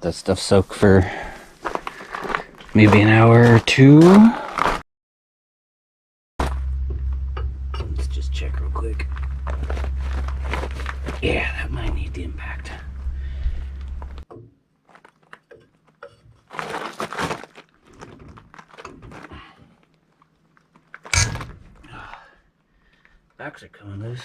let that stuff soak for maybe an hour or two. Let's just check real quick. Yeah, that might need the impact. Backs are coming loose.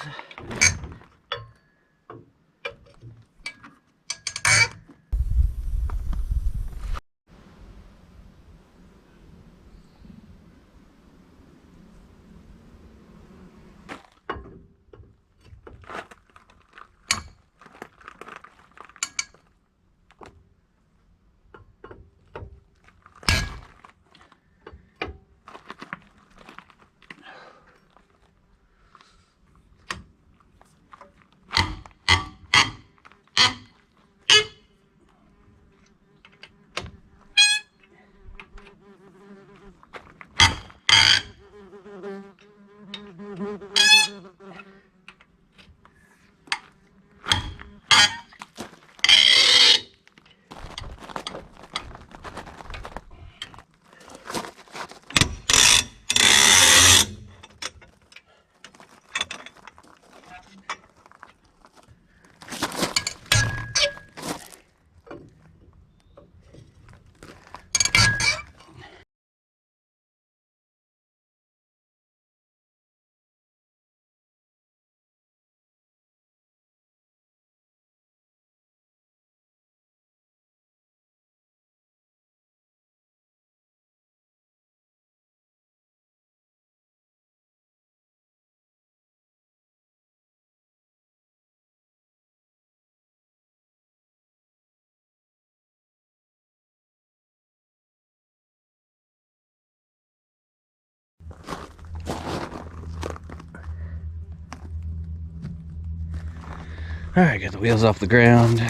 Alright, got the wheels off the ground.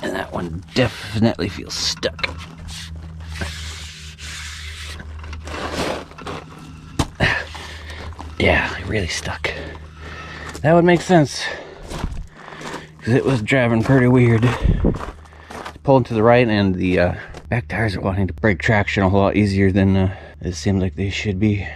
And that one definitely feels stuck. Yeah, really stuck. That would make sense, because it was driving pretty weird. Pulling to the right, and the back tires are wanting to break traction a whole lot easier than it seemed like they should be.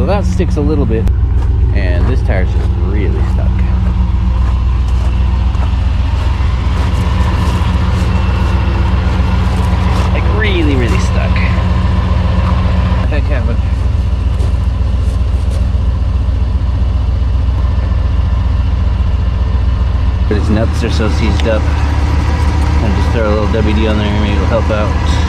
That sticks a little bit, and this tire's just really stuck. Like really, really stuck. What the heck happened? But his nuts are so seized up. And just throw a little WD on there, maybe it'll help out.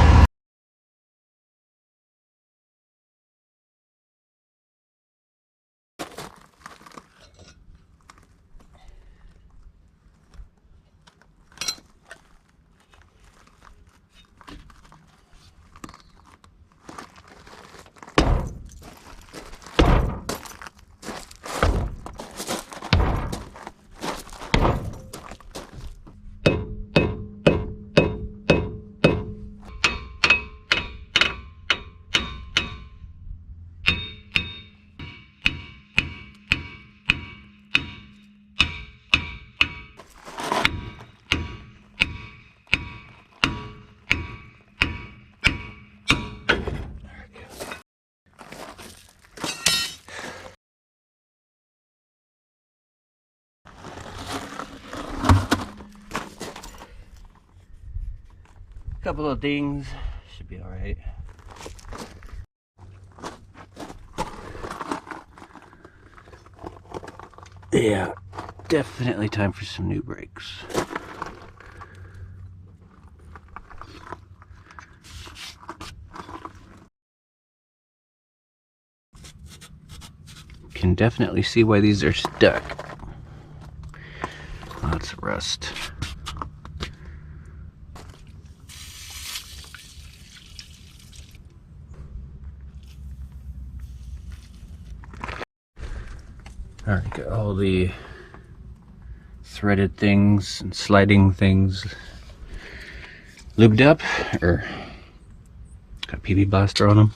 Couple of dings, should be all right. Yeah, definitely time for some new brakes. Can definitely see why these are stuck. Lots of rust. Alright, got all the threaded things and sliding things lubed up, or got a PB blaster on them.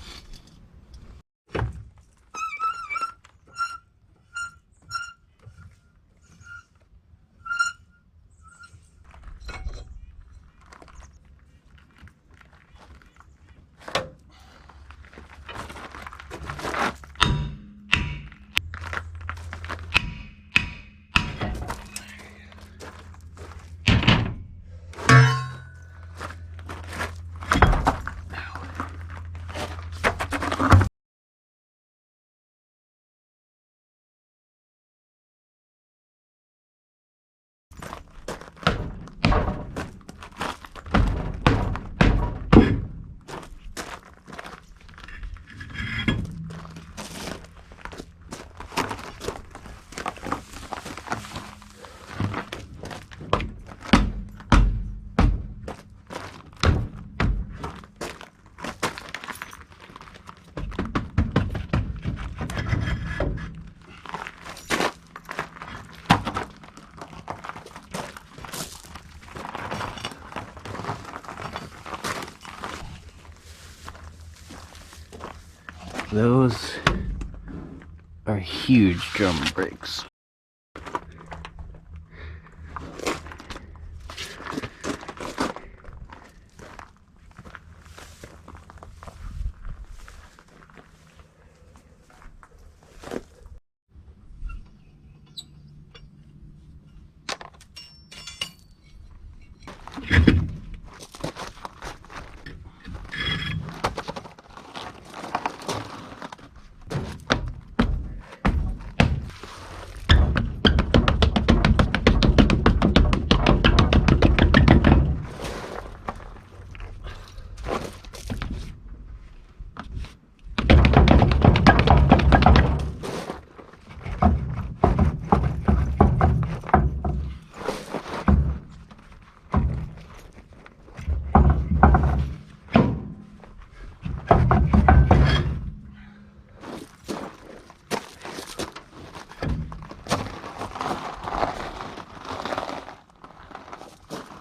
Those are huge drum brakes.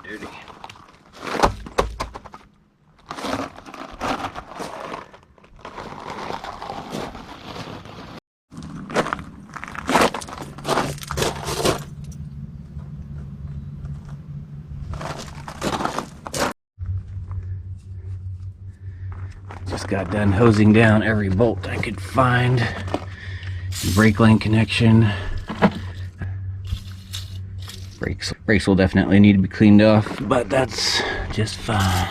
Dirty. Just got done hosing down every bolt I could find. Brake line connection. Brakes will definitely need to be cleaned off, but that's just fine.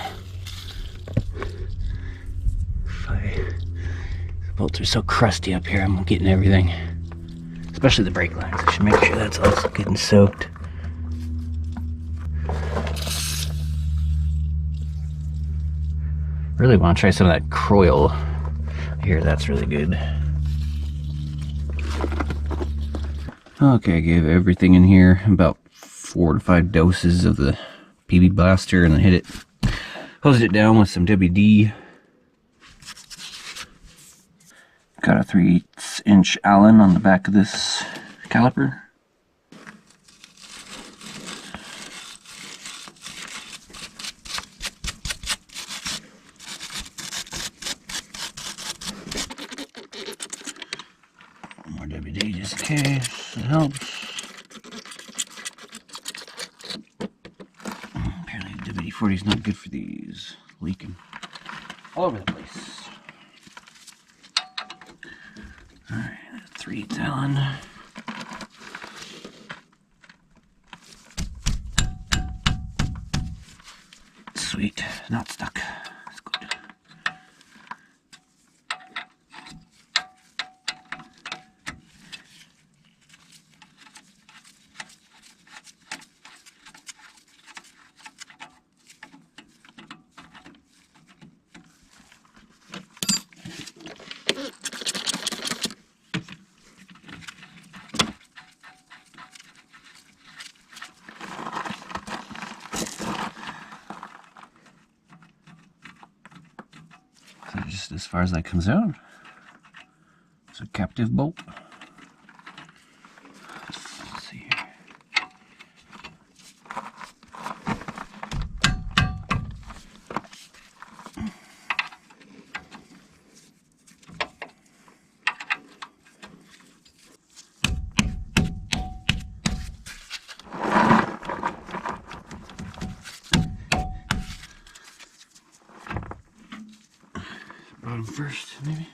The bolts are so crusty up here, I'm getting everything. Especially the brake lines. I should make sure that's also getting soaked. Really want to try some of that Croil. I hear that's really good. Okay, I gave everything in here about 4 to 5 doses of the PB blaster and then hit it. Hosed it down with some WD. Got a 3/8" Allen on the back of this caliper. More WD just in case it helps. Apparently WD-40 is not good for these. Leaking all over the place. Alright, 3/8 Allen. Sweet, not stuck. That's good. So just as far as that comes out, it's a captive bolt. first, maybe.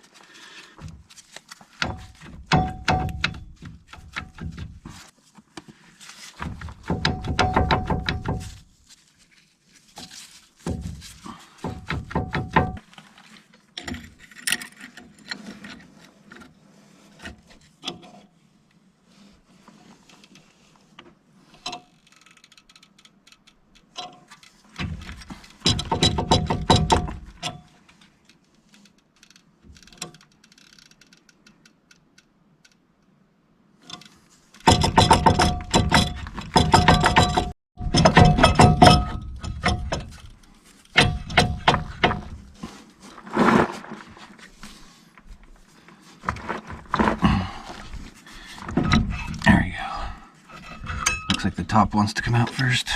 Looks like the top wants to come out first.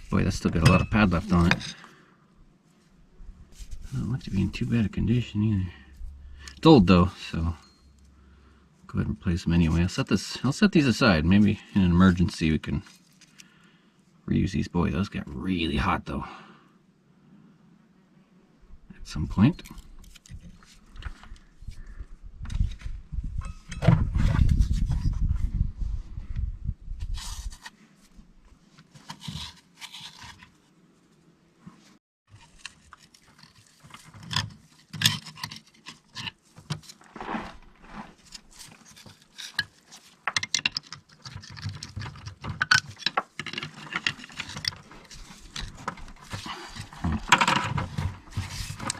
Boy, that's still got a lot of pad left on it. Doesn't look to be in too bad a condition either. It's old though, so go ahead and replace them anyway. I'll set these aside. Maybe in an emergency we can reuse these. Boy, those got really hot though at some point.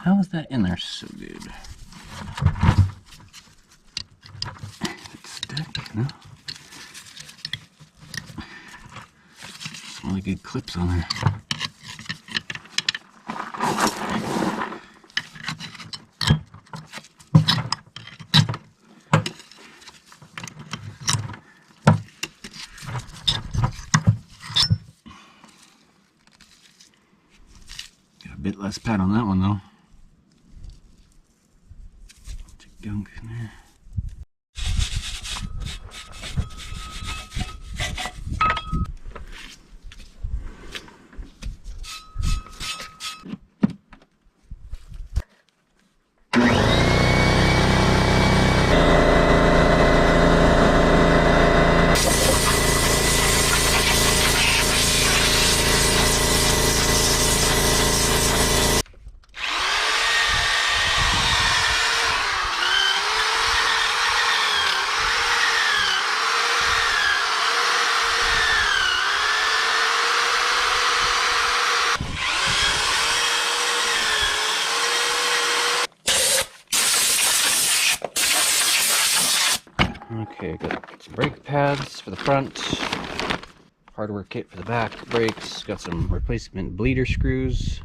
How is that in there so good? It's stuck, no? Some really good clips on there. Got a bit less pad on that one though. Gunk in there. Okay, got some brake pads for the front, hardware kit for the back brakes, got some replacement bleeder screws,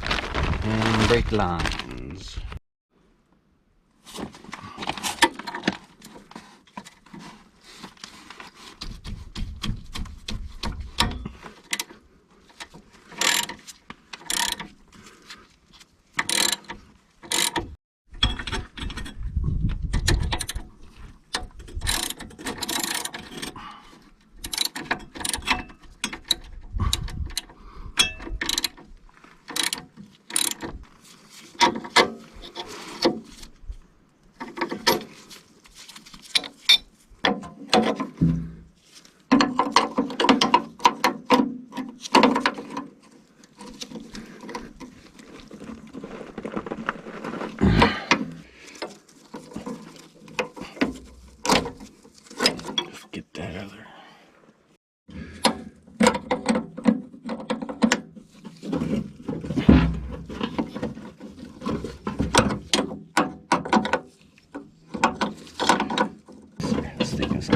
and brake lines.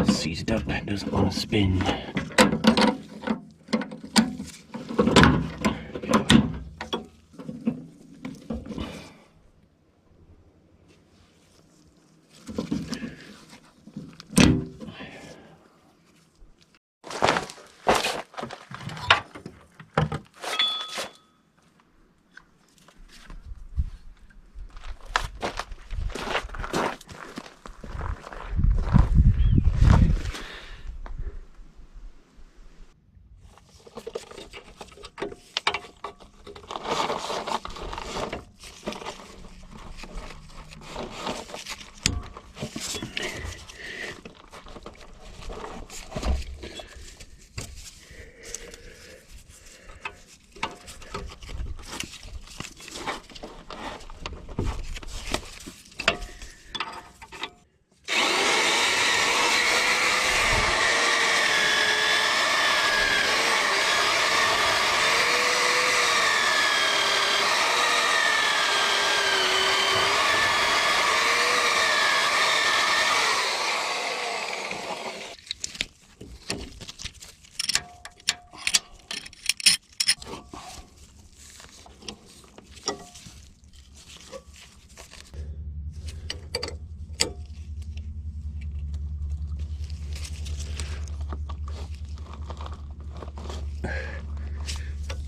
Seized up, it doesn't want to spin.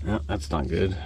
No, that's not good.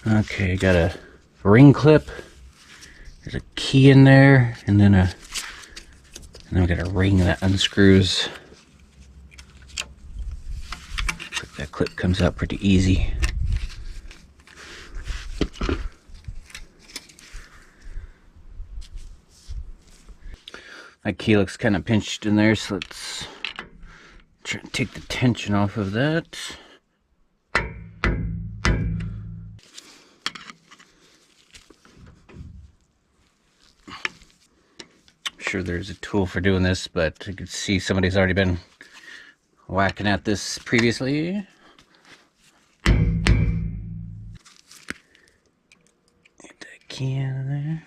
Okay, got a ring clip. There's a key in there, and then we got a ring that unscrews. That clip comes out pretty easy. My key looks kind of pinched in there, so let's try to take the tension off of that. Sure there's a tool for doing this, but you can see somebody's already been whacking at this previously. Get that key in there.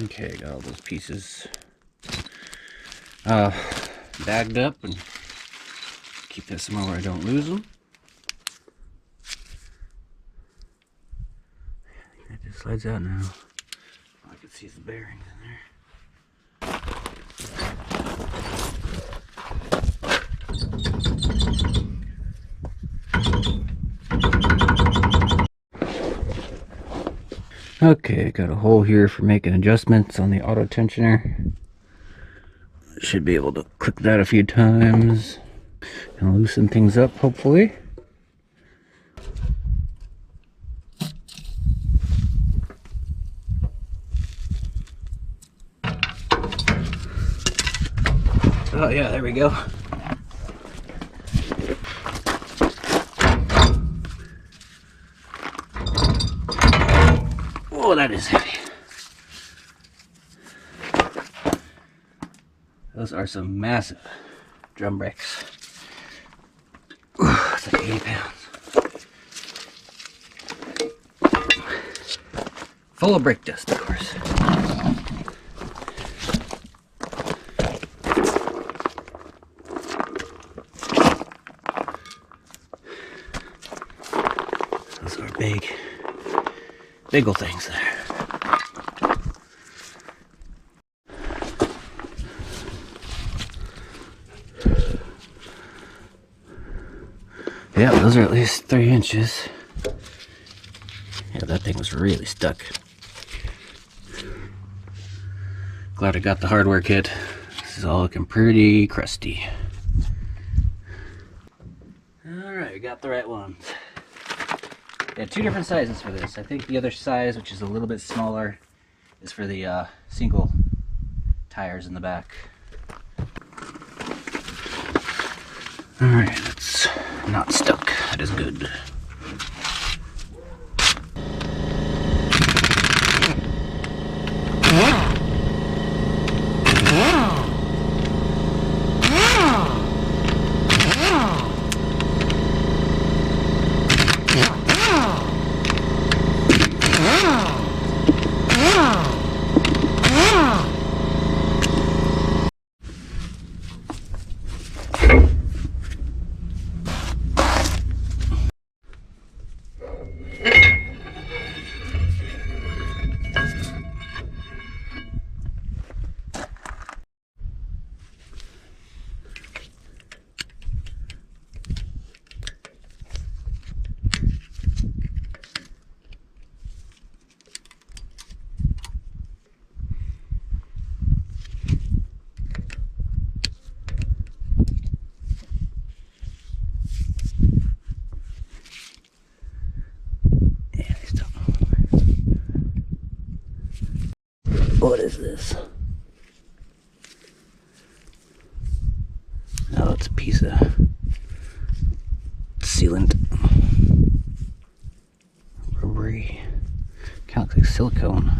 Okay, got all those pieces bagged up, and keep that somewhere where I don't lose them. I think that just slides out now. I can see the bearings in there. Okay, got a hole here for making adjustments on the auto tensioner. Should be able to click that a few times and loosen things up, hopefully. Oh yeah, there we go. Oh, that is heavy. Those are some massive drum brakes. It's like 80 pounds. Full of brake dust, of course. Those are big old things there. Yeah, those are at least 3 inches. Yeah, that thing was really stuck. Glad I got the hardware kit. This is all looking pretty crusty. Alright, we got the right ones. Yeah, 2 different sizes for this. I think the other size, which is a little bit smaller, is for the single tires in the back. Alright, it's not stuck. That is good. What is this? Oh, it's a piece of sealant. Rubbery. Kind of looks like silicone.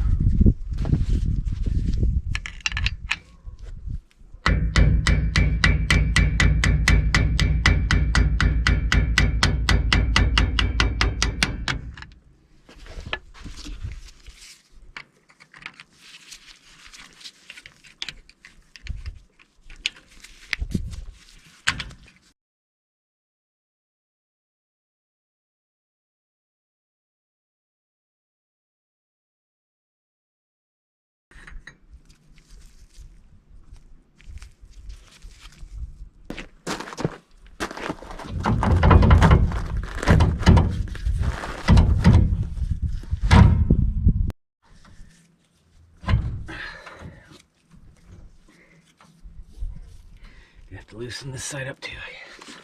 You have to loosen this side up too, I guess.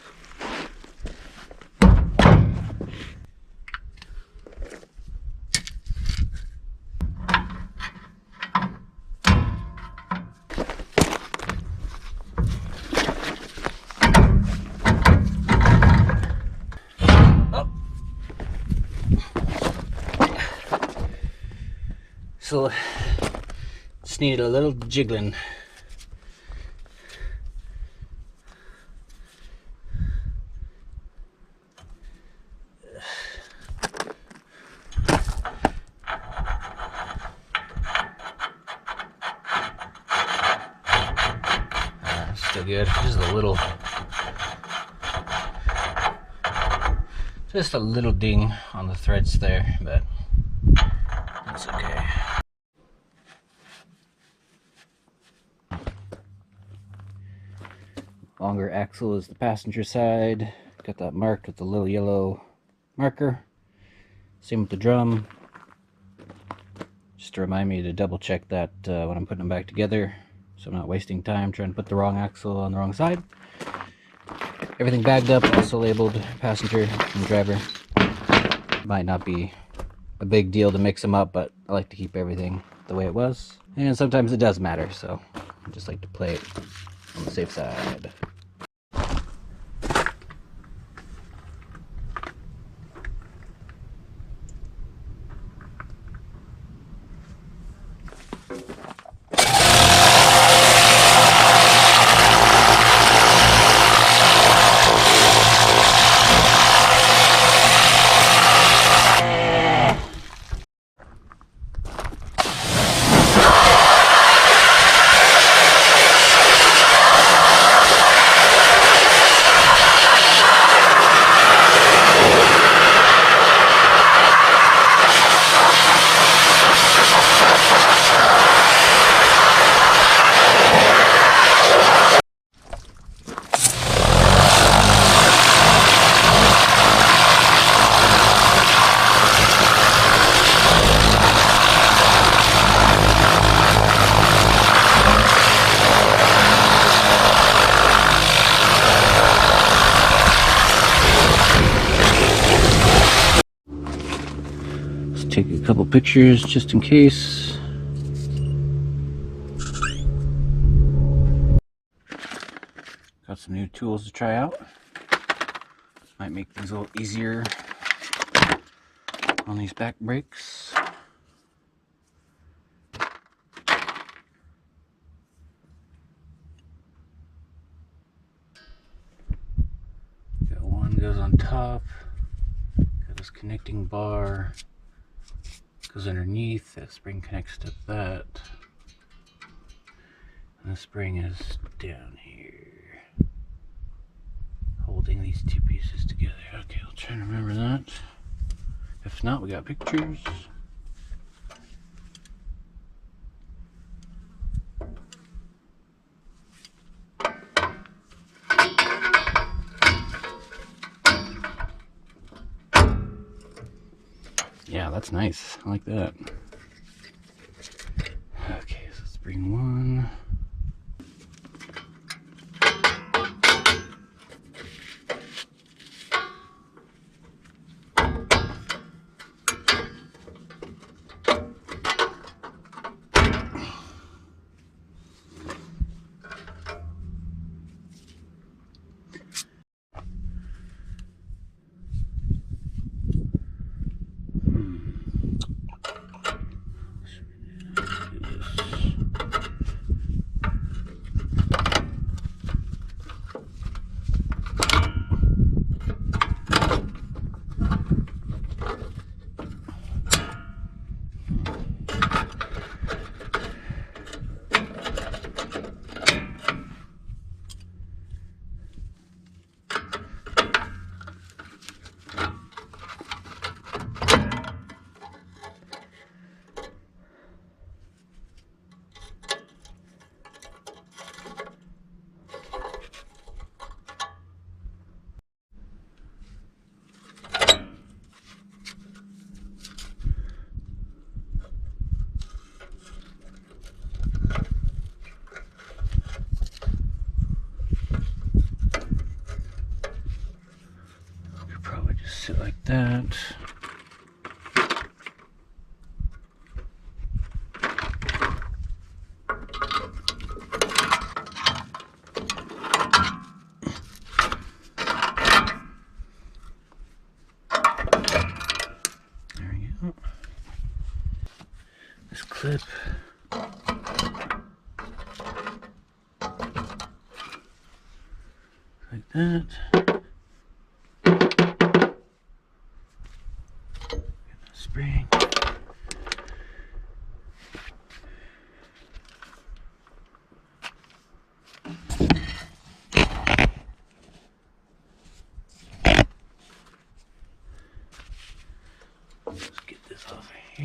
So, just needed a little jiggling. good. Just a little ding on the threads there, but that's okay. Longer axle is the passenger side. Got that marked with the little yellow marker. Same with the drum. Just to remind me to double check that when I'm putting them back together, so I'm not wasting time trying to put the wrong axle on the wrong side. Everything bagged up, also labeled passenger and driver. Might not be a big deal to mix them up, but I like to keep everything the way it was. And sometimes it does matter, so I just like to play it on the safe side. Take a couple pictures just in case. Got some new tools to try out. Might make things a little easier on these back brakes. Got one goes on top. Got this connecting bar. Goes underneath, that spring connects to that, and the spring is down here, holding these two pieces together. Okay, I'll try to remember that. If not, we got pictures. Yeah, that's nice. I like that. Okay, so let's bring one. Sit like that. There we go. This clip. Like that. Spring.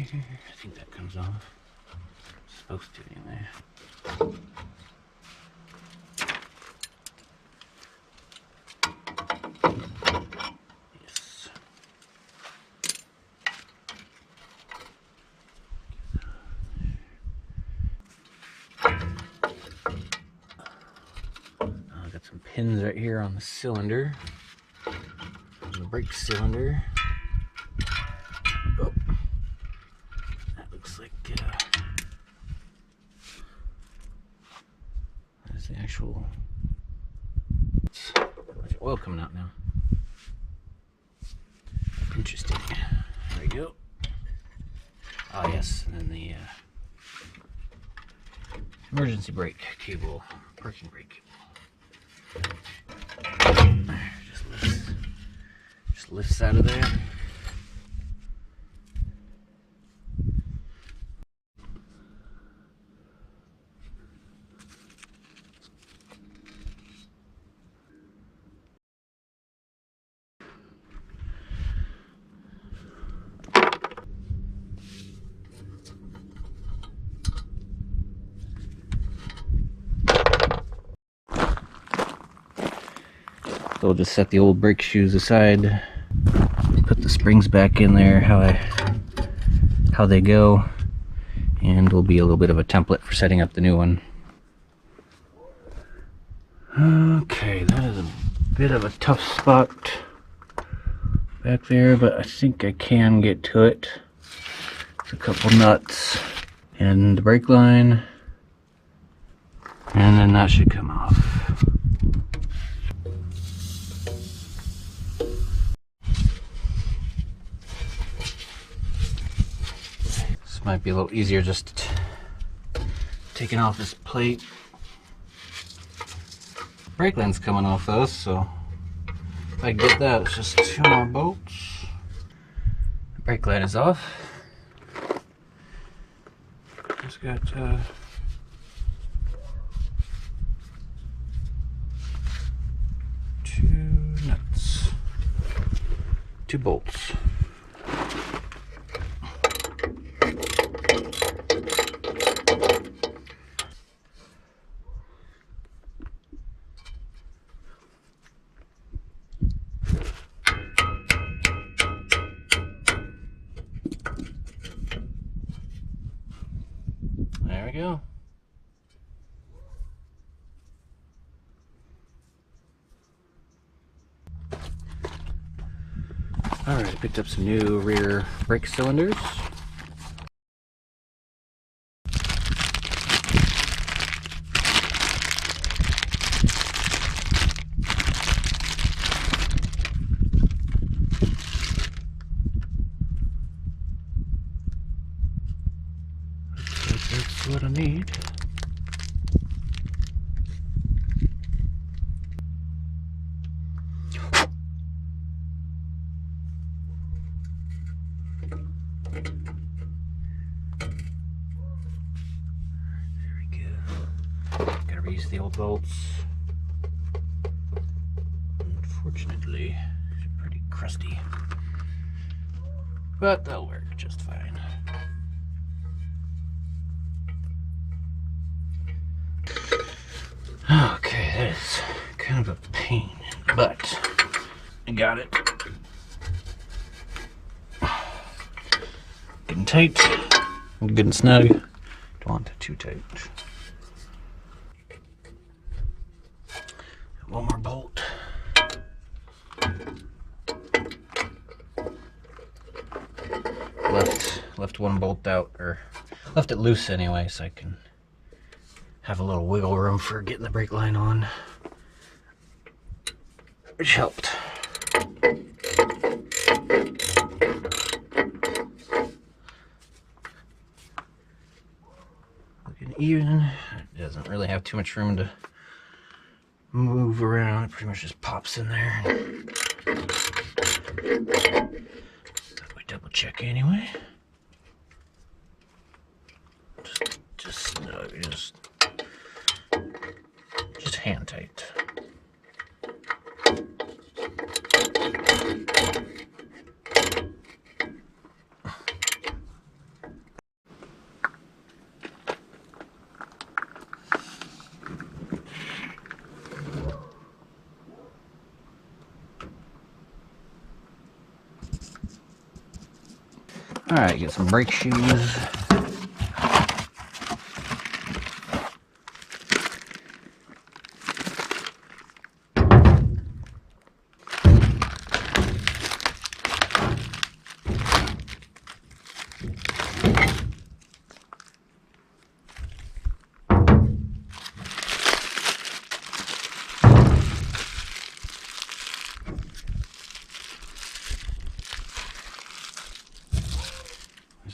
here. I think that comes off. It's supposed to anyway. Yes. I got some pins right here on the cylinder, on the brake cylinder. Oh, that looks like that's the actual oil coming out now. Interesting. There we go. Oh yes, and then the emergency brake cable, parking brake cable. Just lifts out of there. So we'll just set the old brake shoes aside, put the springs back in there how they go, and will be a little bit of a template for setting up the new one. Okay, that is a bit of a tough spot back there, but I think I can get to it. It's a couple nuts and the brake line, and then that should come off. Might be a little easier just taking off this plate. Brake line's coming off though, so if I get that, it's just 2 more bolts. The brake line is off. Just got 2 nuts, 2 bolts. There we go. Alright, I picked up some new rear brake cylinders. That's what I need. There we go. Gotta reuse the old bolts. Unfortunately, they're pretty crusty, but they'll work just fine. Okay, that is kind of a pain, but I got it. Getting tight, good and snug. Don't want it too tight. One more bolt. Left one bolt out, or left it loose anyway, so I can have a little wiggle room for getting the brake line on, which helped. Looking even. It doesn't really have too much room to move around. It pretty much just pops in there. We double check anyway. Just snug, just hand tight. Alright, get some brake shoes.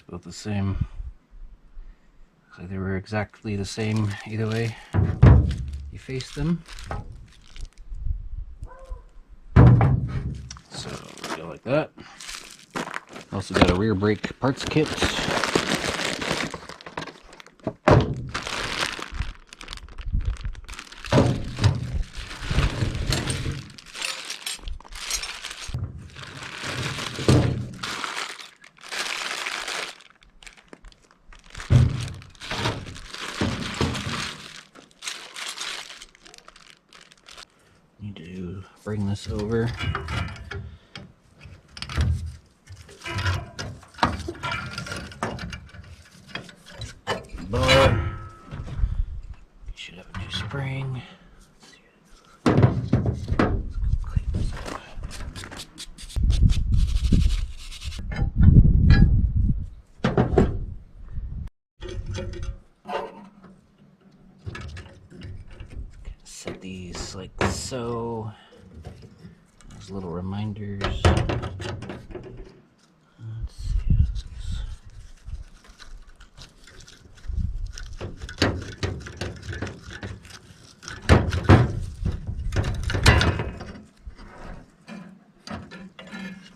Both the same. Looks like they were exactly the same either way you face them. So go like that. Also got a rear brake parts kit. Need to bring this over. Bar. You should have a new spring. Set these like so. Those little reminders. Let's see how this goes.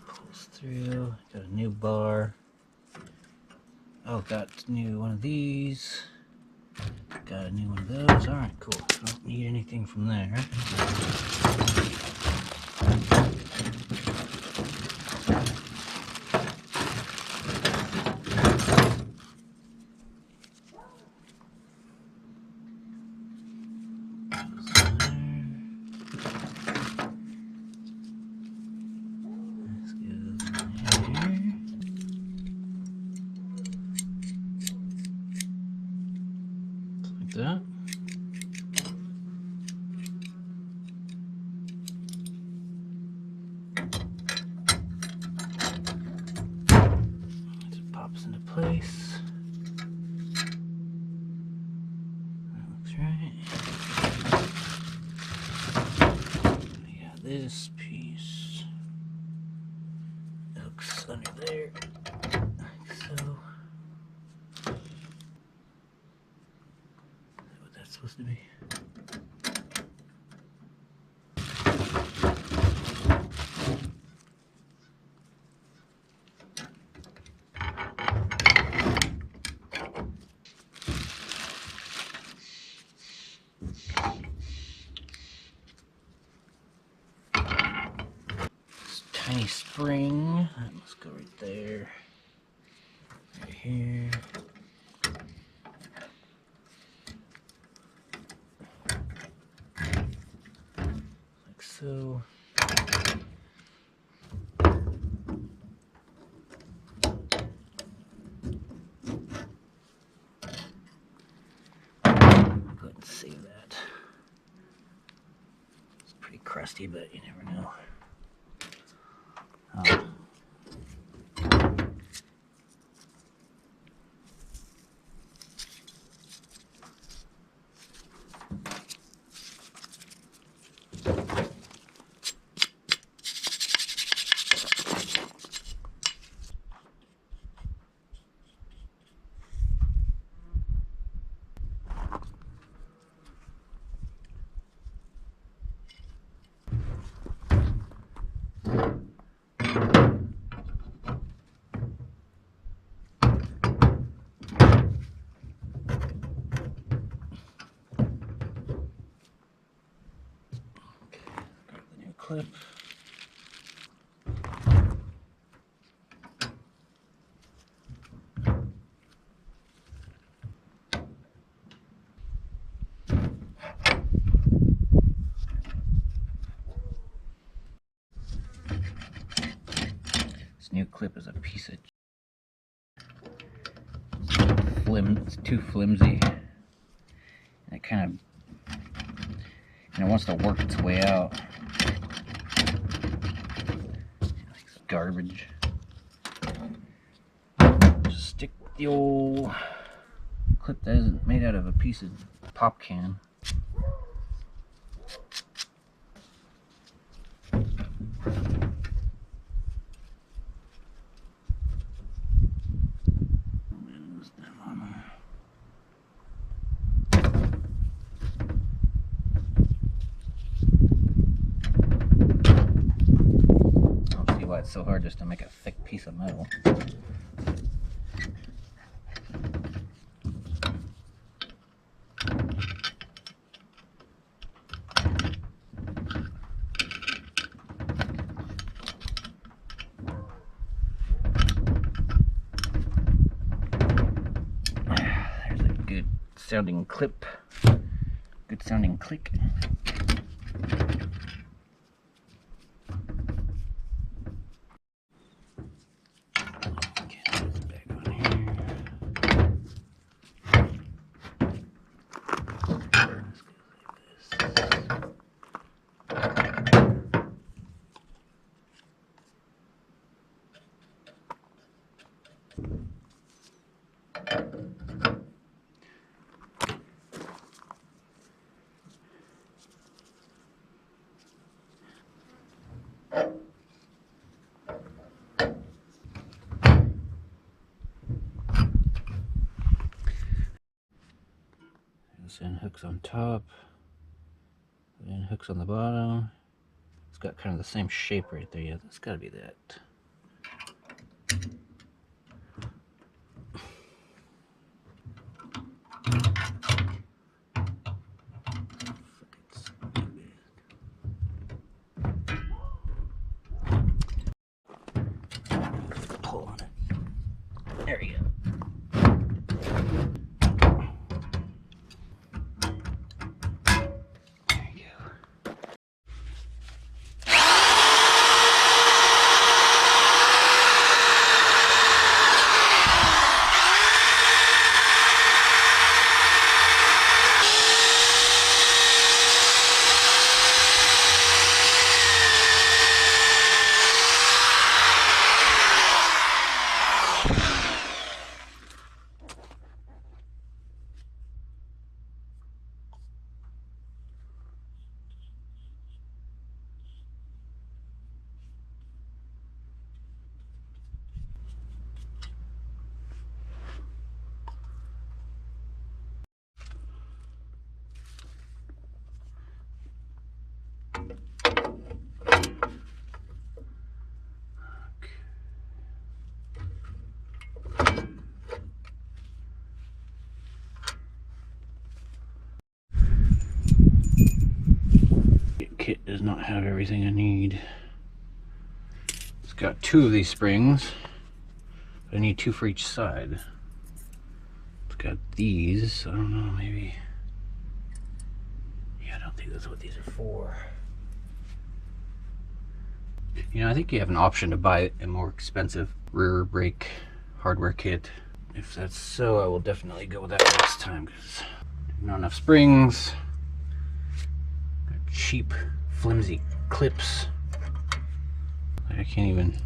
Pulls through. Got a new bar. Oh, got a new one of these. Got a new one of those. Alright, cool. Don't need anything from there. That. Just pops into place. That looks right. We got this piece. Hooks under there, like so. Supposed to be. This tiny spring, that must go right there, right here. So go ahead and save that. It's pretty crusty, but you never know. Clip. This new clip is a piece of too flimsy. And it kind of, wants to work its way out. It's garbage. Just stick the old clip that isn't made out of a piece of pop can. It's so hard just to make a thick piece of metal. There's a good sounding clip, good sounding click. And hooks on top, and hooks on the bottom. It's got kind of the same shape right there. Yeah, that's got to be that. Pull on it. There you go. Kit does not have everything I need. It's got 2 of these springs, but I need 2 for each side. It's got these, I don't know, maybe. Yeah, I don't think that's what these are for. I think you have an option to buy a more expensive rear brake hardware kit. If that's so, I will definitely go with that next time, because not enough springs. Got cheap, flimsy clips. I can't even.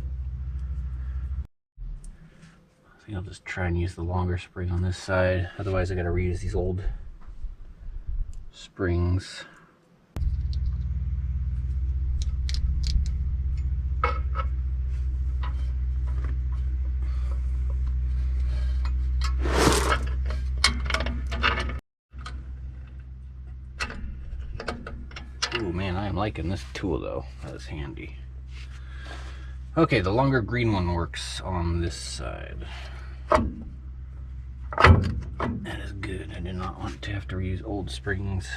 I think I'll just try and use the longer spring on this side. Otherwise, I gotta reuse these old springs. Ooh, man, I am liking this tool though. That is handy. Okay, the longer green one works on this side. That is good. I do not want to have to reuse old springs.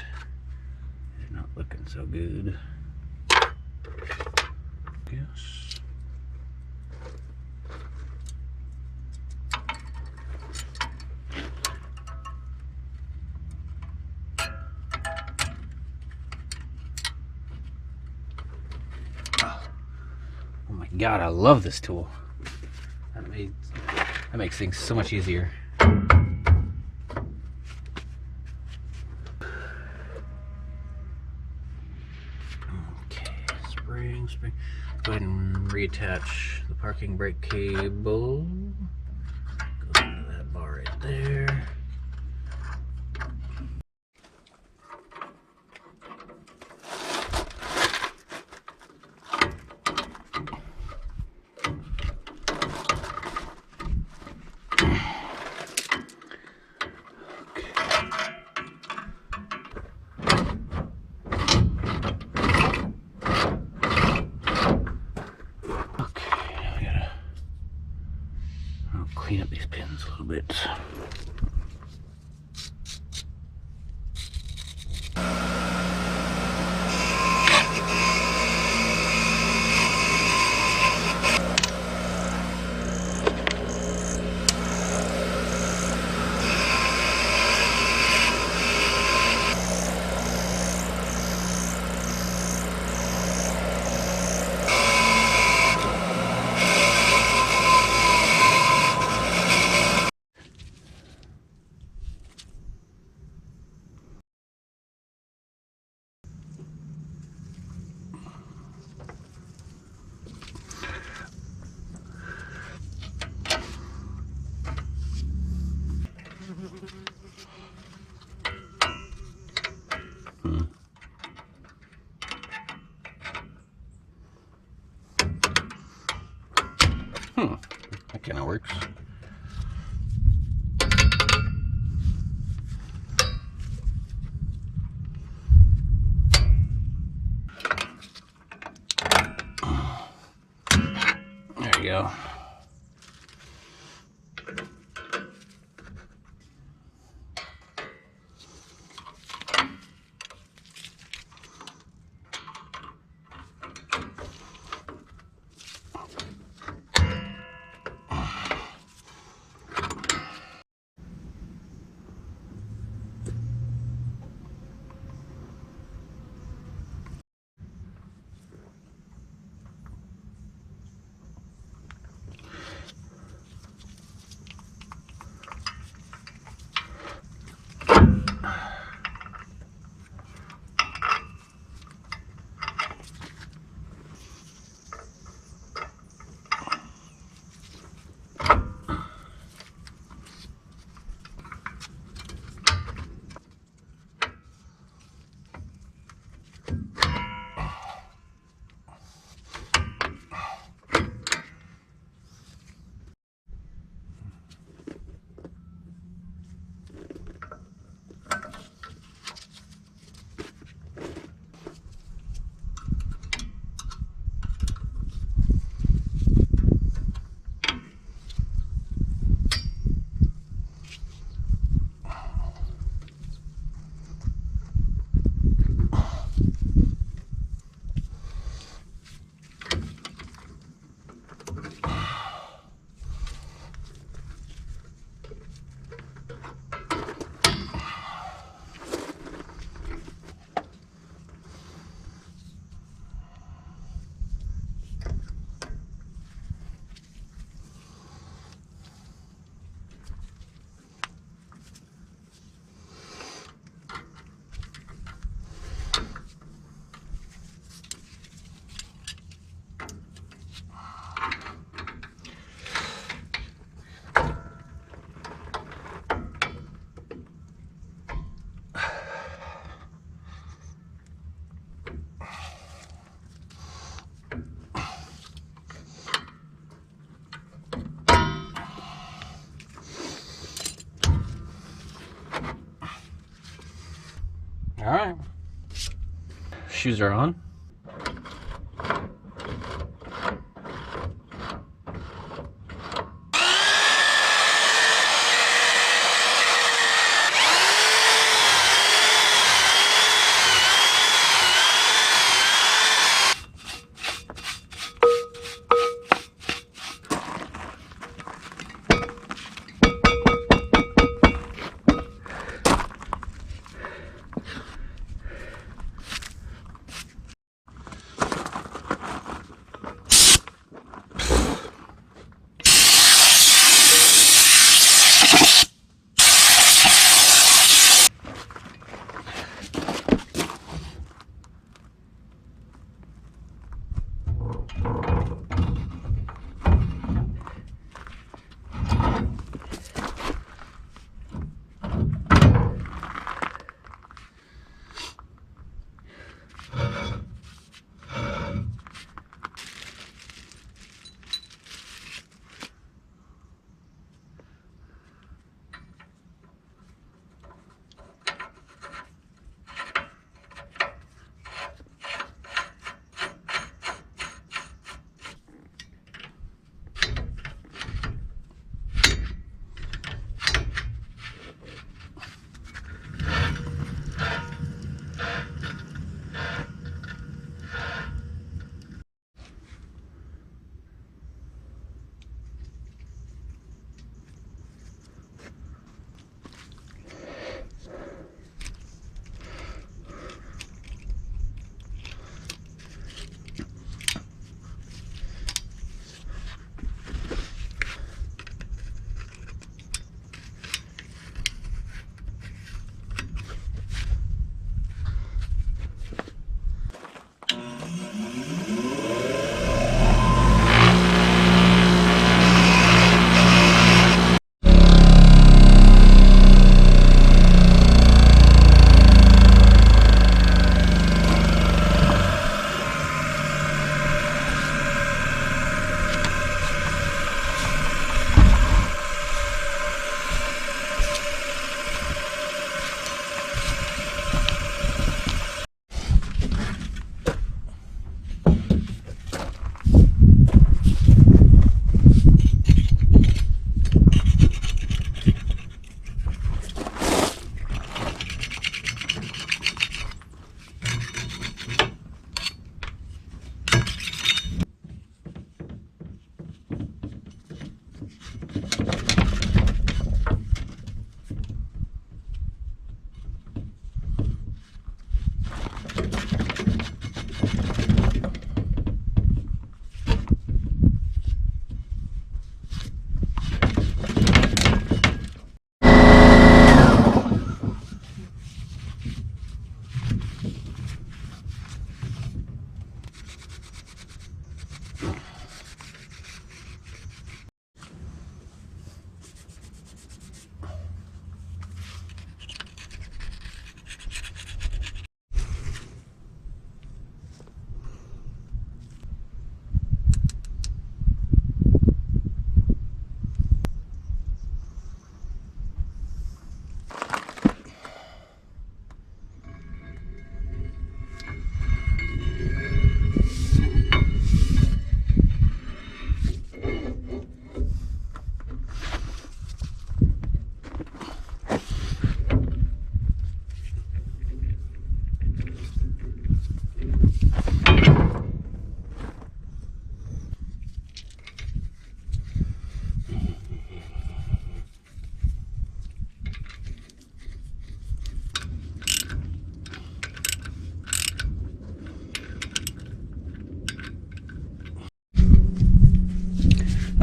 They're not looking so good. Yes. Oh my god, I love this tool. That makes things so much easier. me. Go ahead and reattach the parking brake cable. Goes into that bar right there. Clean up these pins a little bit. That kind of works. There you go. All right. Shoes are on.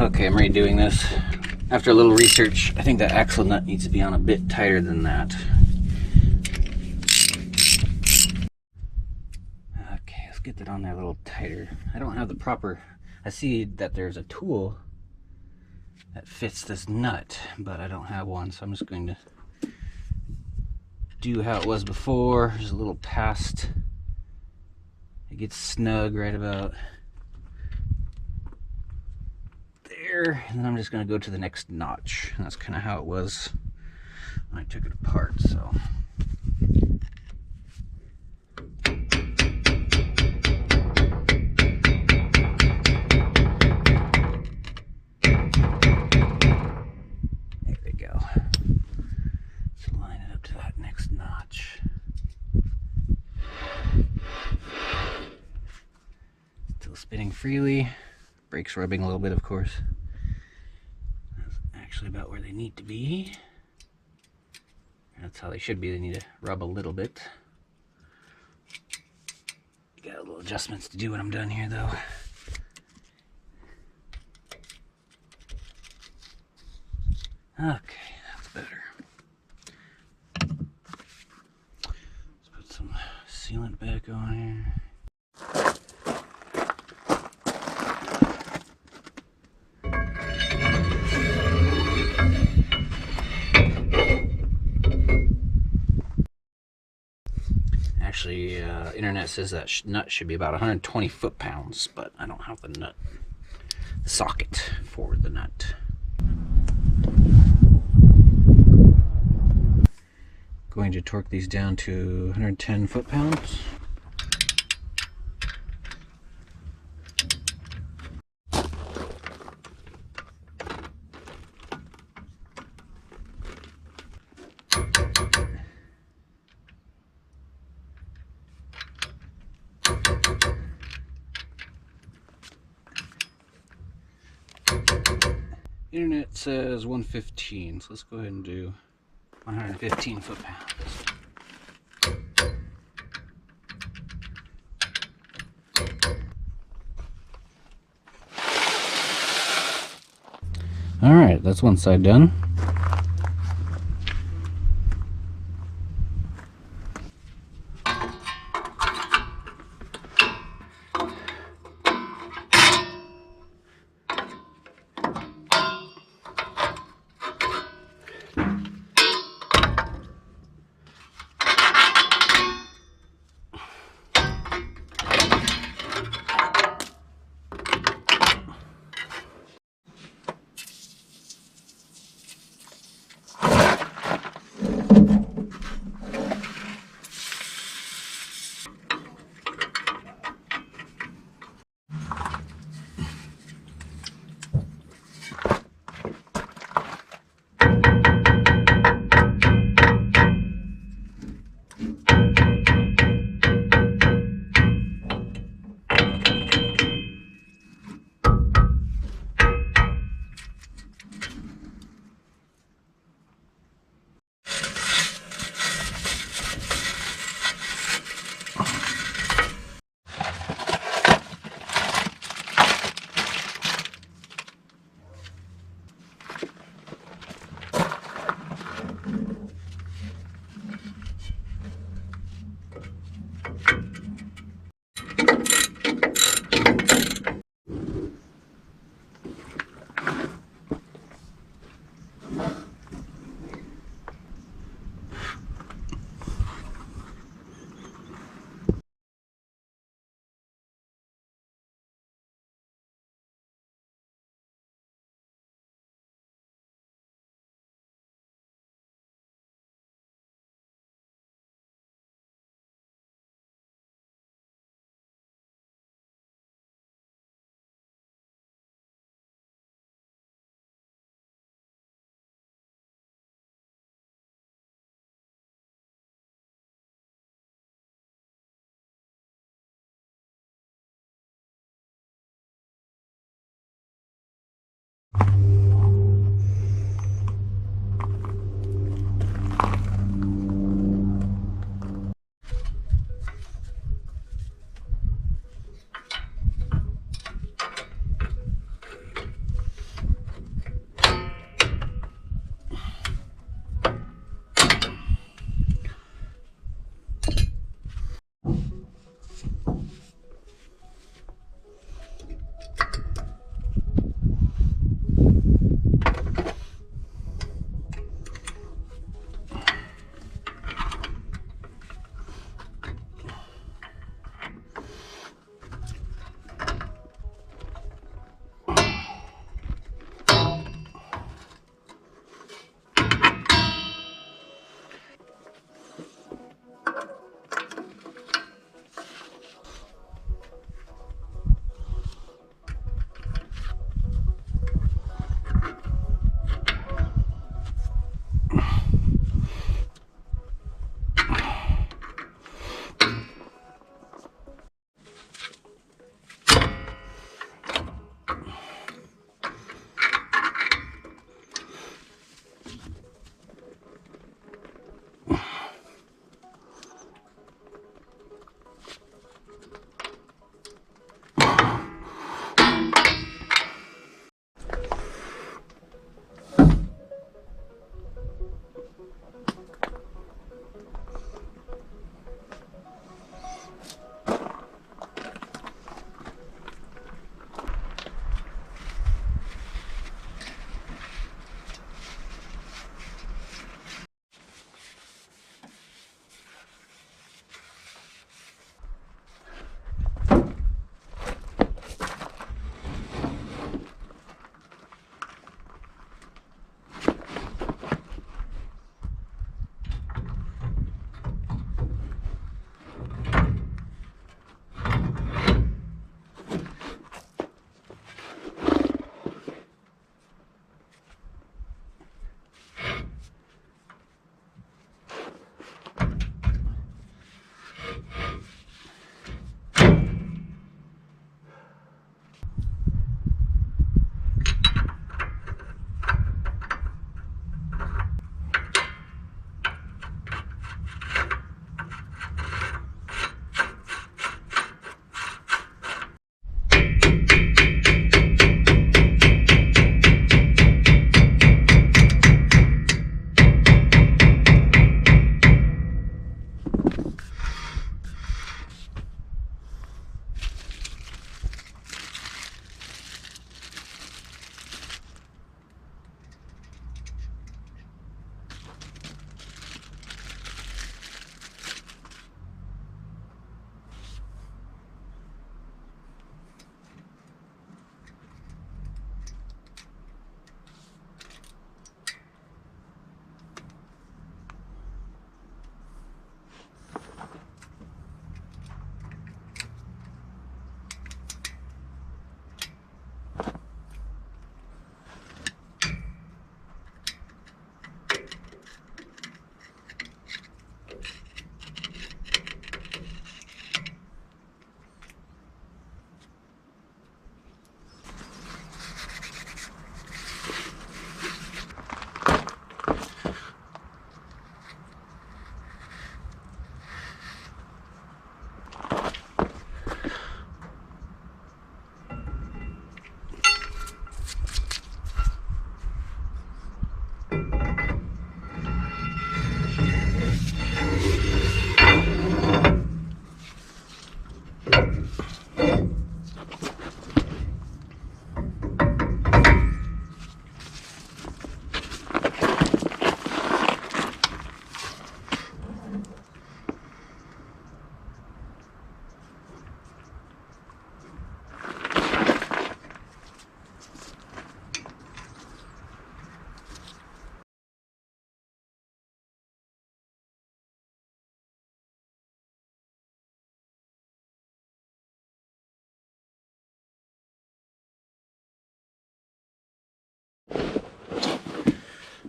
Okay, I'm redoing this. After a little research, I think that axle nut needs to be on a bit tighter than that. Okay, let's get that on there a little tighter. I don't have the proper... I see that there's a tool that fits this nut, but I don't have one, so I'm just going to do how it was before. Just a little past. It gets snug right about there, and then I'm just going to go to the next notch. And that's kind of how it was when I took it apart. So there we go. Let's line it up to that next notch. Still spinning freely. Brakes rubbing a little bit, of course. That's actually about where they need to be. That's how they should be. They need to rub a little bit. Got a little adjustments to do when I'm done here, though. Okay, that's better. Let's put some sealant back on here. Actually, internet says that nut should be about 120 foot-pounds, but I don't have the nut, the socket for the nut. Going to torque these down to 110 foot-pounds. Internet says 115, so let's go ahead and do 115 foot-pounds. All right, that's one side done.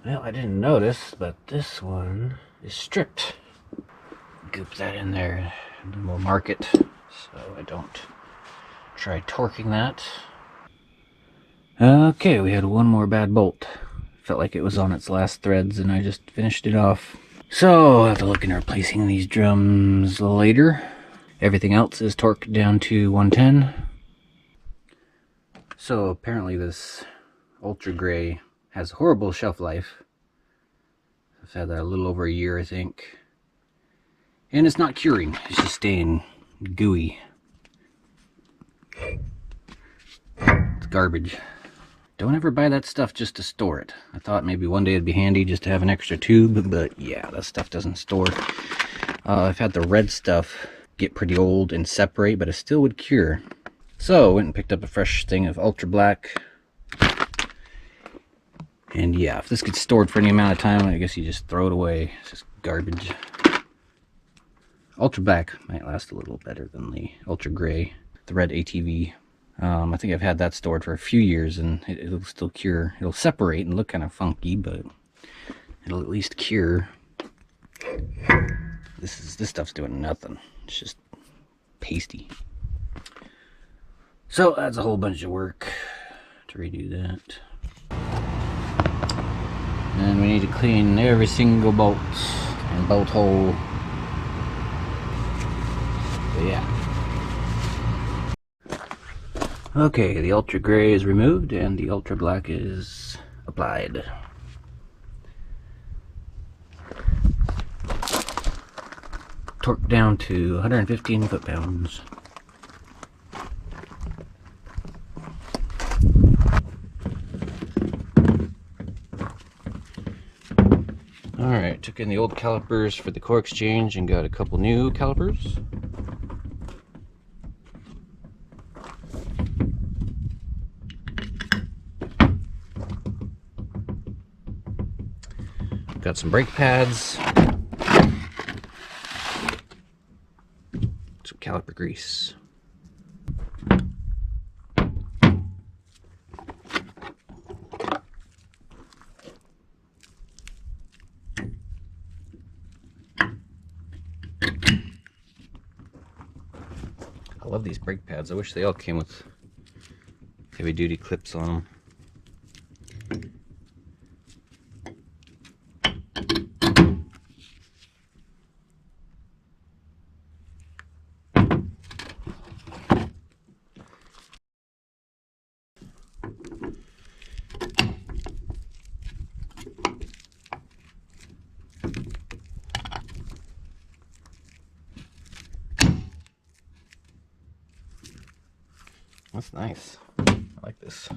Well, I didn't notice, but this one is stripped. Goop that in there, and then we'll mark it so I don't try torquing that. Okay, we had one more bad bolt. Felt like it was on its last threads and I just finished it off. So I'll have to look into replacing these drums later. Everything else is torqued down to 110. So apparently this Ultra Gray has horrible shelf life. I've had that a little over a year, I think. And it's not curing, it's just staying gooey. It's garbage. Don't ever buy that stuff just to store it. I thought maybe one day it'd be handy just to have an extra tube, but yeah, that stuff doesn't store. I've had the red stuff get pretty old and separate, but it still would cure. So I went and picked up a fresh thing of Ultra Black. And yeah, if this gets stored for any amount of time, I guess you just throw it away. It's just garbage. Ultra Black might last a little better than the Ultra Gray, the red ATV. I think I've had that stored for a few years and it'll still cure. It'll separate and look kind of funky, but it'll at least cure. This stuff's doing nothing. It's just pasty. So that's a whole bunch of work to redo that. And we need to clean every single bolt and bolt hole. But yeah. Okay, the Ultra Gray is removed and the Ultra Black is applied. Torque down to 115 foot-pounds. Alright, took in the old calipers for the core exchange and got a couple new calipers. Got some brake pads, some caliper grease. I love these brake pads. I wish they all came with heavy duty clips on them. That's nice. I like this.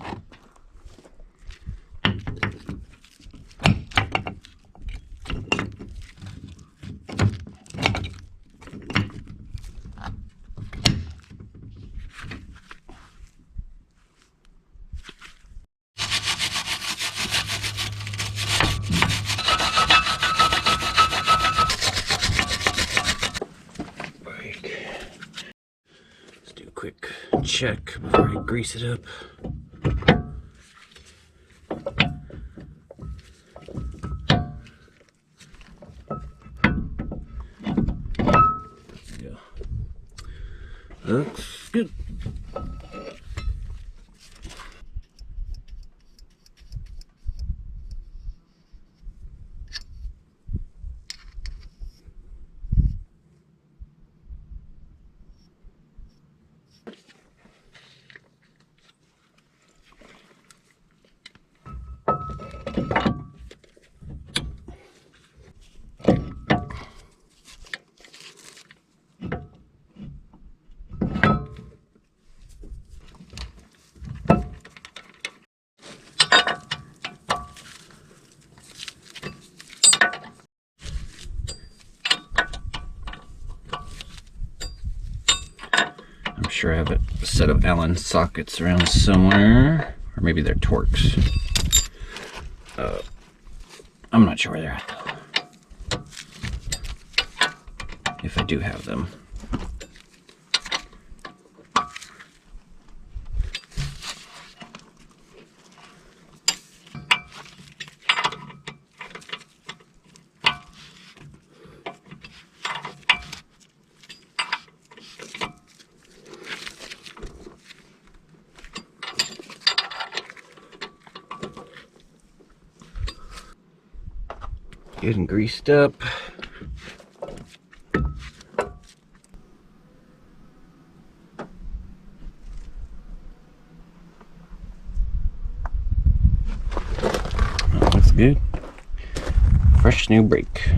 Quick check before I grease it up. There we go. Looks good. I'm sure I have a set of Allen sockets around somewhere, or maybe they're Torx. I'm not sure where they're at though. If I do have them. Getting greased up. That looks good. Fresh new brake.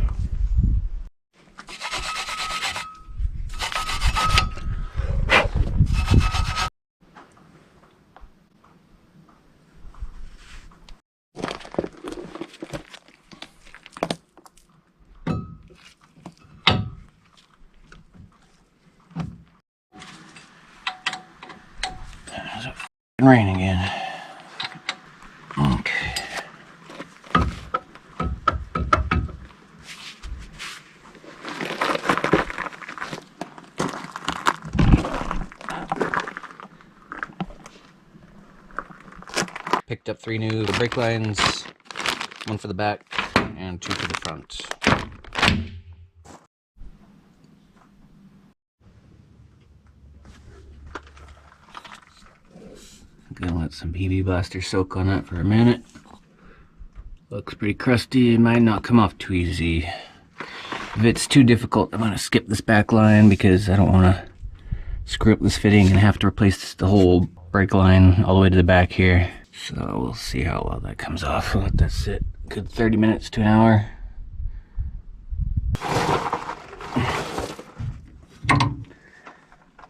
Rain again. Okay. Picked up 3 new brake lines, 1 for the back and 2 for the front. Gonna let some BB Blaster soak on that for a minute. Looks pretty crusty. It might not come off too easy. If it's too difficult, I'm gonna skip this back line because I don't want to screw up this fitting and have to replace the whole brake line all the way to the back here. So we'll see how well that comes off. We'll let that sit a good 30 minutes to an hour.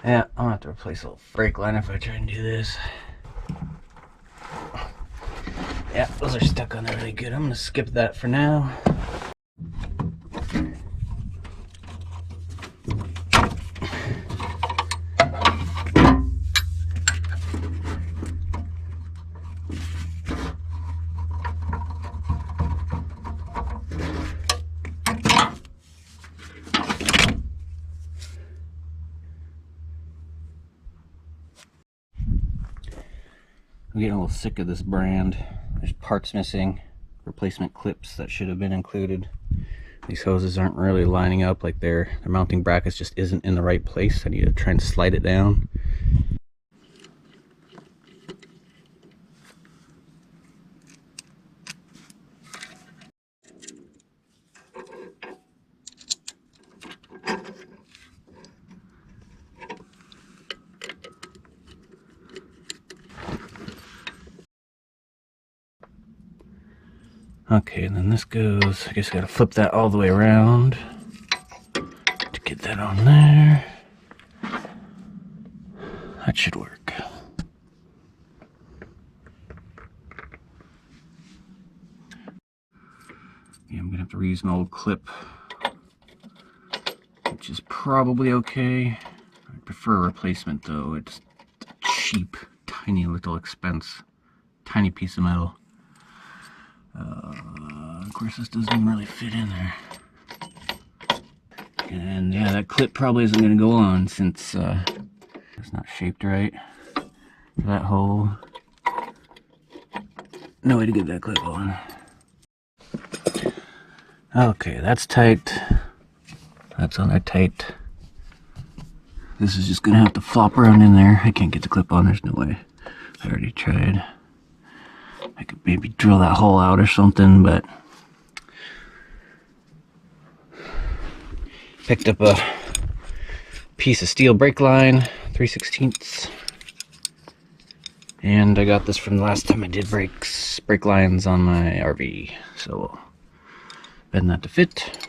Yeah, I'll have to replace a little brake line if I try and do this. Yeah, those are stuck on there really good. I'm gonna skip that for now. I'm getting a little sick of this brand. There's parts missing, replacement clips that should have been included. These hoses aren't really lining up, like their mounting brackets just isn't in the right place. I need to try and slide it down. Okay, and then this goes, I guess I gotta flip that all the way around to get that on there. That should work. Yeah, I'm gonna have to reuse my old clip, which is probably okay. I prefer a replacement though. It's a cheap, tiny little expense, tiny piece of metal. Of course, this doesn't even really fit in there. And yeah, that clip probably isn't going to go on since it's not shaped right for that hole. No way to get that clip on. Okay, that's tight. That's on there tight. This is just going to have to flop around in there. I can't get the clip on, there's no way. I already tried. I could maybe drill that hole out or something, but picked up a piece of steel brake line, 3/16, and I got this from the last time I did brake lines on my RV, so we'll bend that to fit.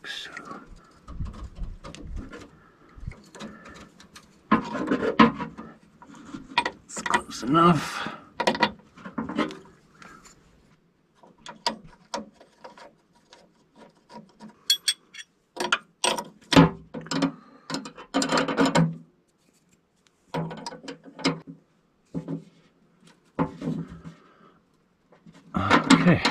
works. It's close enough. Okay.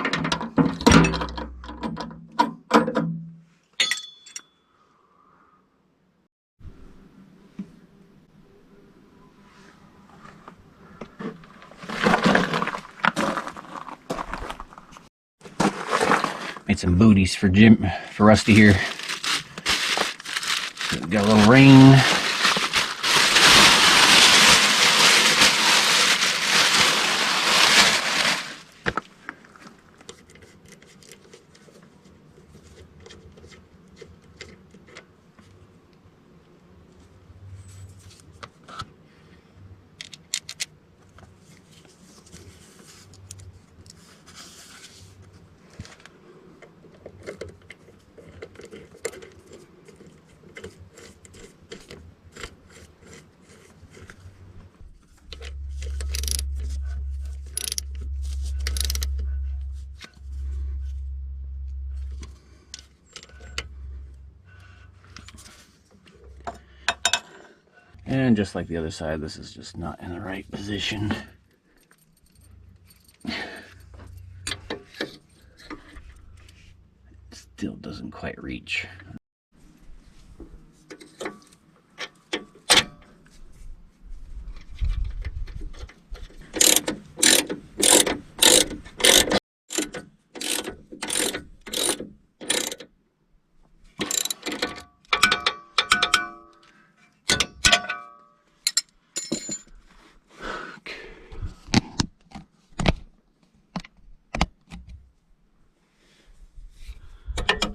Made some booties for Rusty here. Got a little rain. And just like the other side, this is just not in the right position. It still doesn't quite reach.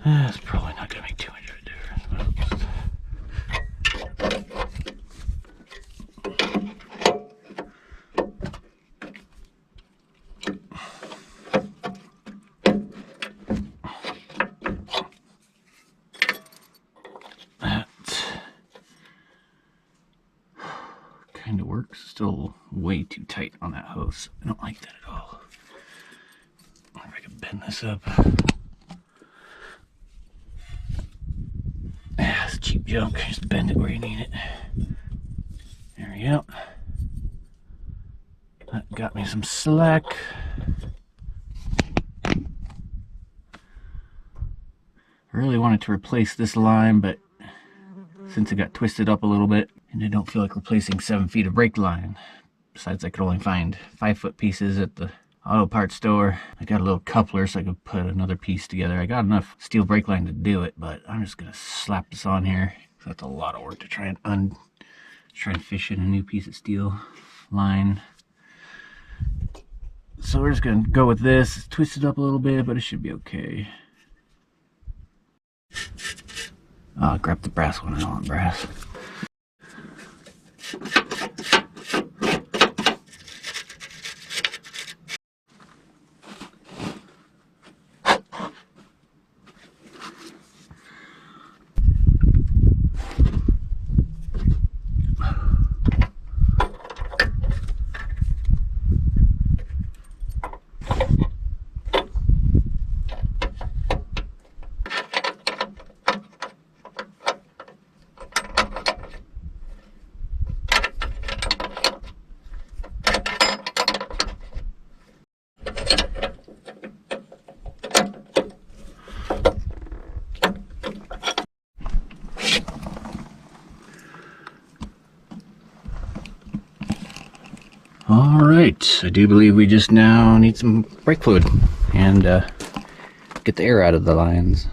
That's probably not going to make too much of a difference. That kind of works. Still way too tight on that hose. I don't like that at all. I wonder if I can bend this up. It's cheap junk. Just bend it where you need it. There we go. That got me some slack. I really wanted to replace this line, but since it got twisted up a little bit, and I don't feel like replacing 7 feet of brake line. Besides, I could only find 5-foot pieces at the auto parts store. I got a little coupler so I could put another piece together. I got enough steel brake line to do it, but I'm just gonna slap this on here. That's a lot of work to try and fish in a new piece of steel line. So we're just gonna go with this. It's twisted up a little bit, but it should be okay. Oh, grab the brass one. I don't want brass. Alright, I do believe we just now need some brake fluid and get the air out of the lines.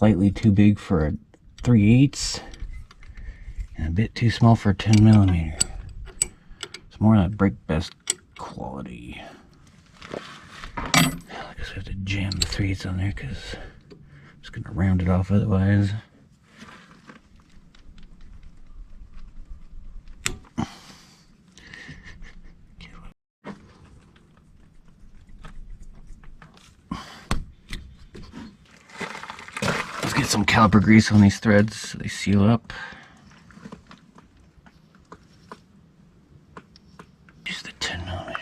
slightly too big for a 3/8 and a bit too small for a 10mm. It's more like brake best quality. I guess I have to jam the 3/8 on there because I'm just going to round it off otherwise. Let's get some caliper grease on these threads so they seal up. Use the 10mm.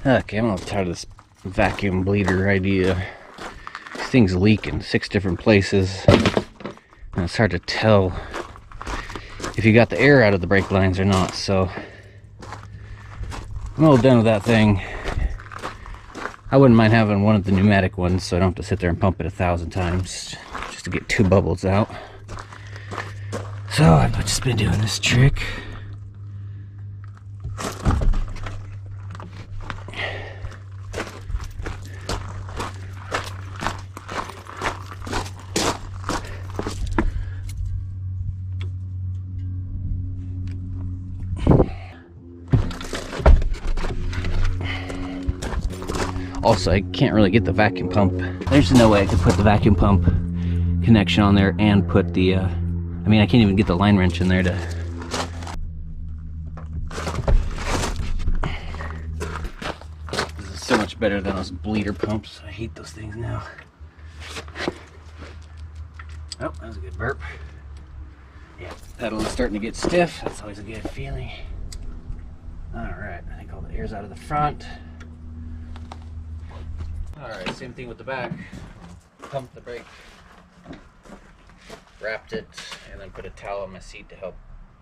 Okay, I'm a little tired of this vacuum bleeder idea. These things leak in 6 different places, and it's hard to tell if you got the air out of the brake lines or not, so I'm all done with that thing. I wouldn't mind having one of the pneumatic ones so I don't have to sit there and pump it 1,000 times just to get 2 bubbles out. So I've just been doing this trick. Also, I can't really get the vacuum pump. There's no way I could put the vacuum pump connection on there and put the, I mean, I can't even get the line wrench in there to... This is so much better than those bleeder pumps. I hate those things now. Oh, that was a good burp. Yeah, the pedal is starting to get stiff. That's always a good feeling. Alright, I think all the air's out of the front. Alright, same thing with the back. Pumped the brake, wrapped it, and then put a towel on my seat to help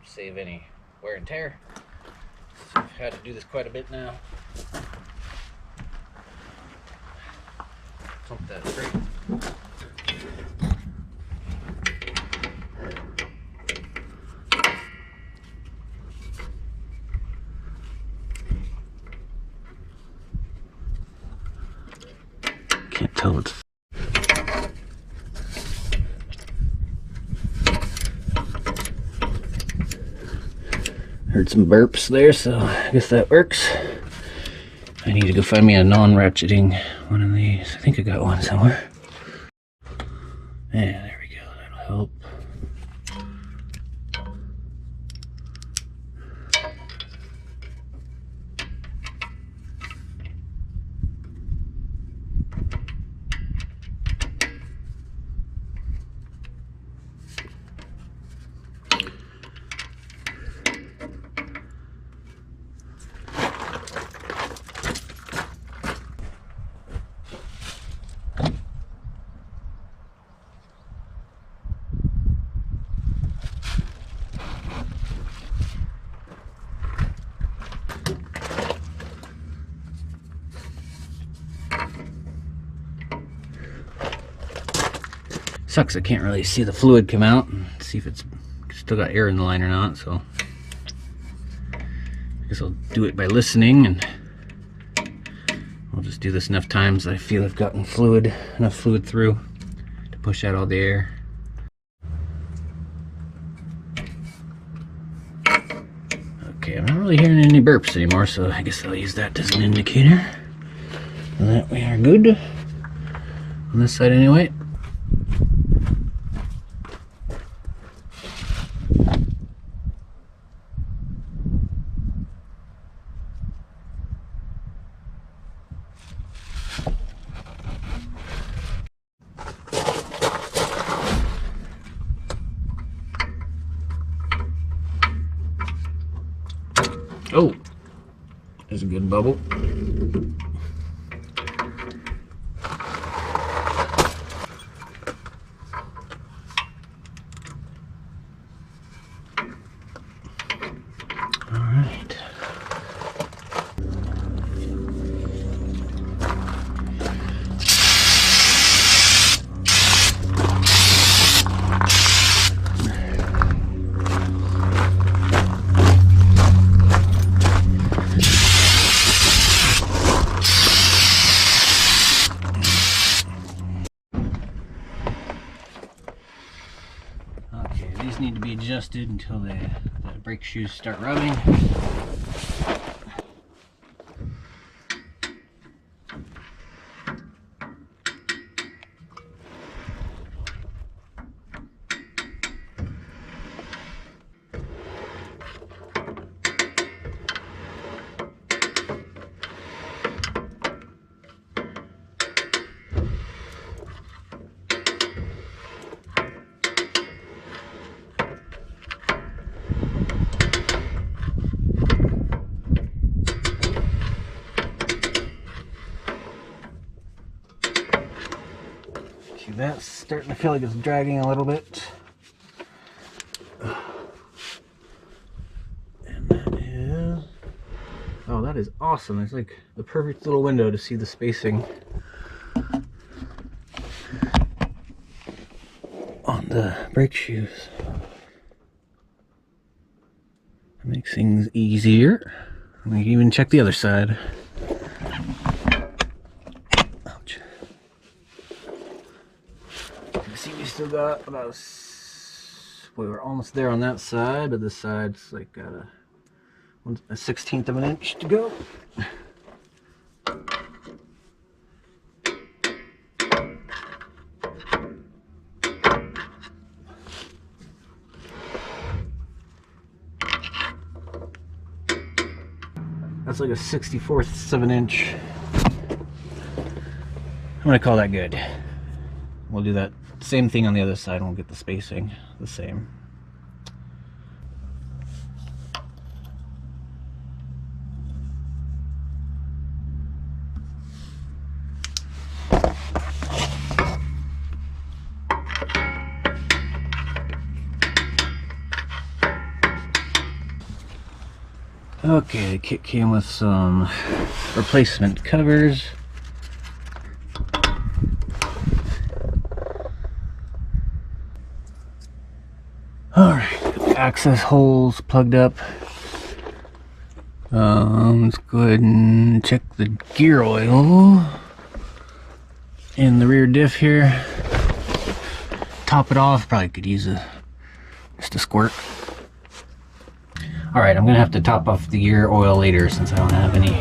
save any wear and tear. So I've had to do this quite a bit now. Pump that brake. Can't tell it's... Heard some burps there, so I guess that works. I need to go find me a non-ratcheting one of these. I think I got one somewhere. Yeah, there we go. That'll help. Sucks I can't really see the fluid come out and see if it's still got air in the line or not, so I guess I'll do it by listening, and I'll just do this enough times I feel I've gotten enough fluid through to push out all the air. Okay, I'm not really hearing any burps anymore, so I guess I'll use that as an indicator that we are good on this side anyway. Oh, there's a good bubble. All right. These need to be adjusted until the brake shoes start rubbing. That's starting to feel like it's dragging a little bit. And that is... oh, that is awesome. There's like the perfect little window to see the spacing on the brake shoes. That makes things easier. We can even check the other side. See, we still got about we were almost there on that side, but this side's like got a 1/16 of an inch to go. That's like a 64th of an inch. I'm gonna call that good. We'll do that same thing on the other side and we'll get the spacing the same. Okay, the kit came with some replacement covers. Alright, access holes plugged up. Let's go ahead and check the gear oil in the rear diff here. Top it off, probably could use just a squirt. Alright, I'm gonna have to top off the gear oil later since I don't have any.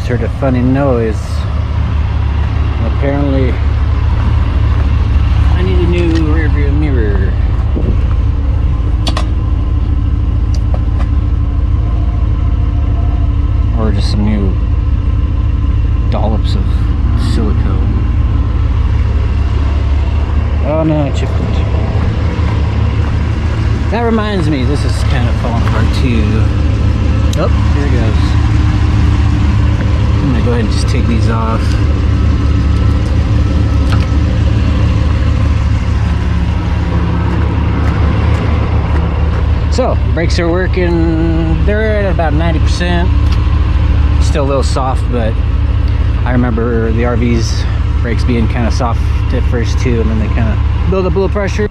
just heard a funny noise. Apparently, I need a new rear view mirror. Or just some new dollops of silicone. Oh no, I chipped it. That reminds me, this is kind of falling apart too. Oh, here it goes. I'm gonna go ahead and just take these off. So, brakes are working. They're at about 90%. Still a little soft, but I remember the RV's brakes being kind of soft at first too, and then they kind of build up a little pressure.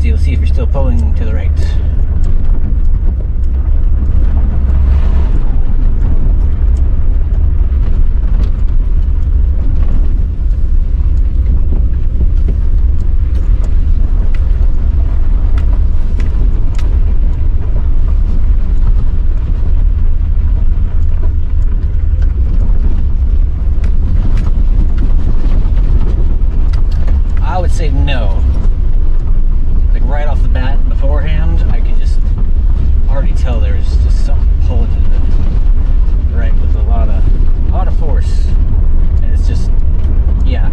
You'll see if you're still pulling to the right. I would say no. Right off the bat beforehand, I could just already tell there's just something pulling to the right with a lot of force, and it's just, yeah.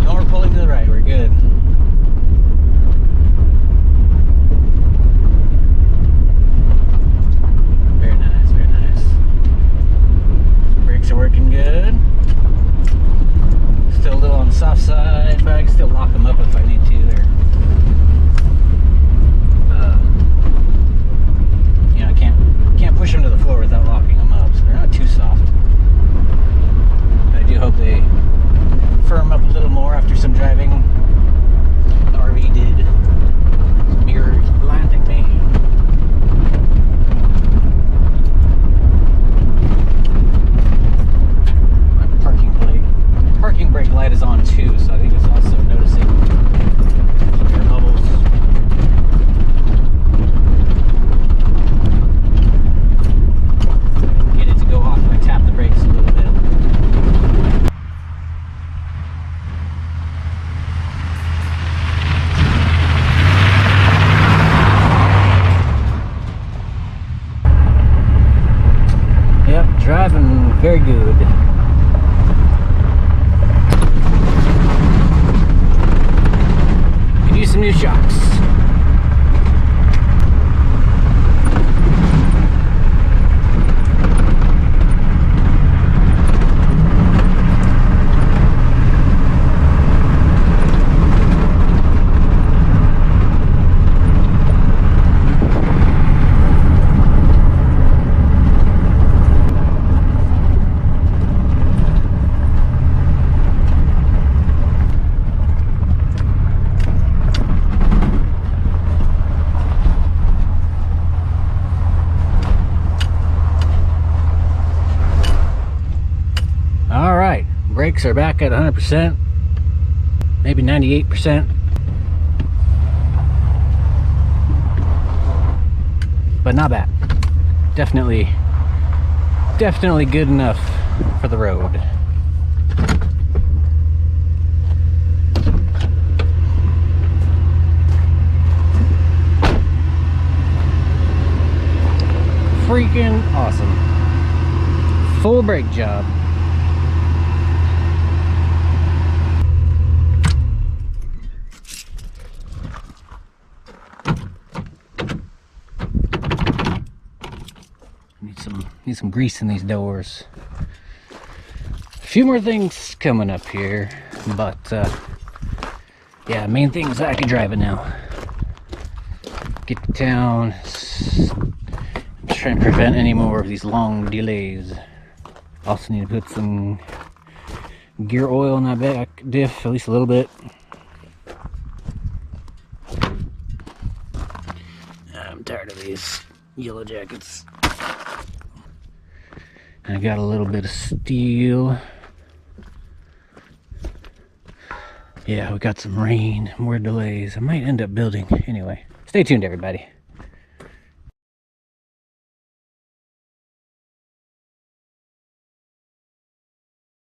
No, we're pulling to the right. We're good. Very nice, very nice. Brakes are working good. Still a little on the soft side, but I can still lock them up if I need to. I can't push them to the floor without locking them up, so they're not too soft. But I do hope they firm up a little more after some driving. The RV did. Mirror blinding me. My parking brake light is on too, so I think it's also noticing air bubbles. Get it to go off if I tap the brakes a little bit. Yep, driving very good. Some new shocks. Brakes are back at 100%, maybe 98%, but not bad. Definitely good enough for the road. Freaking awesome. Full brake job. Need some grease in these doors. A few more things coming up here, but yeah, main thing is I can drive it now. get to town. I'm trying to prevent any more of these long delays. Also need to put some gear oil in that back diff, at least a little bit. I'm tired of these yellow jackets. And I got a little bit of steel. Yeah, we got some rain, more delays. I might end up building. Anyway, stay tuned, everybody.